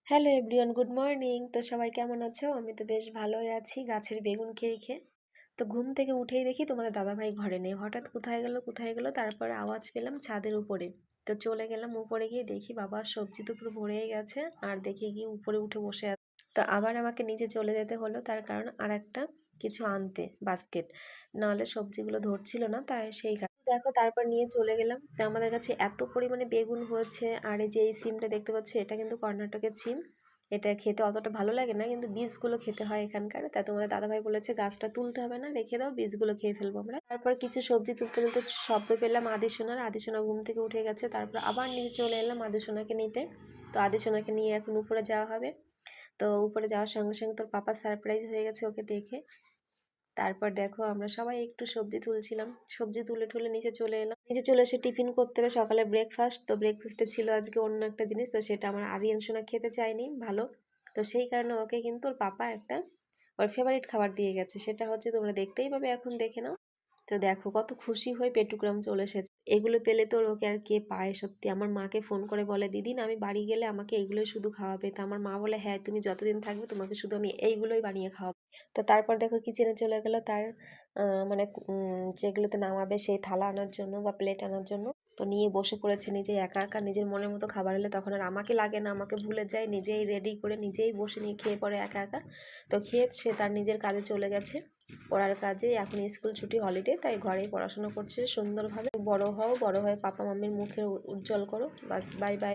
Hello everyone, good morning. তো সবাই কেমন আছো? আমি তো বেশ ভালোই আছি গাছের বেগুন খেয়ে খেয়ে। তো ঘুম থেকে উঠেই দেখি তোমাদের দাদাভাই ঘরে নেই। হঠাৎ কোথায় গেল তারপরে আওয়াজ পেলাম ছাদের উপরে। তো চলে গেলাম উপরে, গিয়ে দেখি বাবা সবজি তো পুরো ভরেই গেছে। আর দেখি গিয়ে উপরে উঠে বসে আছে। তো আবার আমাকে নিচে চলে যেতে হলো, তার কারণ আর একটা কিছু আনতে, বাস্কেট। নাহলে সবজিগুলো ধরছিল না, তাই সেই কারণে দেখো তারপর নিয়ে চলে গেলাম। তো আমাদের কাছে এত পরিমাণে বেগুন হয়েছে। আর এই যে এই সিমটা দেখতে পাচ্ছি, এটা কিন্তু কর্ণাটকের সিম। এটা খেতে অতটা ভালো লাগে না, কিন্তু বীজগুলো খেতে হয় এখানকার। তাই তোমাদের দাদাভাই বলেছে গাছটা তুলতে হবে না, রেখে দাও, বীজগুলো খেয়ে ফেলবো আমরা। তারপর কিছু সবজি তুলতে তুলতে শব্দ পেলাম আদিসোনার। আদিসোনা ঘুম থেকে উঠে গেছে। তারপর আবার নিচে চলে এলাম আদিসোনাকে নিতে। তো আদিসোনাকে নিয়ে এখন উপরে যাওয়া হবে। তো উপরে যাওয়ার সঙ্গে সঙ্গে তোর পাপা সারপ্রাইজ হয়ে গেছে ওকে দেখে। তারপর দেখো আমরা সবাই একটু সবজি তুলছিলাম, সবজি তুলে ঠুলে নিচে চলে এলাম। নিচে চলে এসে টিফিন করতে হবে, সকালে ব্রেকফাস্ট। তো ব্রেকফাস্টে ছিল আজকে অন্য একটা জিনিস, তো সেটা আমার আরিয়ান সোনা খেতে চায়নি ভালো। তো সেই কারণে ওকে কিন্তু ওর পাপা একটা ওর ফেভারিট খাবার দিয়ে গেছে, সেটা হচ্ছে তোমরা দেখতেই পাবে, এখন দেখে নাও। তো দেখো কত খুশি হয়ে পেটুগ্রাম চলে এসেছে। এগুলো পেলে তো ওকে আর কে পায়। সত্যি আমার মাকে ফোন করে বলে, দিদি না আমি বাড়ি গেলে আমাকে এইগুলোই শুধু খাওয়াবে। তো আমার মা বলে, হ্যাঁ তুমি যতদিন থাকবে তোমাকে শুধু আমি এইগুলোই বানিয়ে খাওয়াবো। তো তারপর দেখো কিচেনে চলে গেল তার মানে যেগুলোতে নামাবে সেই থালা আনার জন্য বা প্লেট আনার জন্য। তো নিয়ে বসে পড়েছে নিজে একা একা, নিজের মনের মতো খাবার হলে তখন আর আমাকে লাগে না, আমাকে ভুলে যায়, নিজেই রেডি করে নিজেই বসে নিয়ে খেয়ে পড়ে একা একা। তো খেয়ে সে তার নিজের কাজে চলে গেছে, পড়ার কাজে। এখন স্কুল ছুটি, হলিডে, তাই ঘরেই পড়াশোনা করছে সুন্দরভাবে। বড় হও, বড় হয়ে পাপা মাম্মির মুখে উজ্জ্বল করো। বাস, বাই বাই।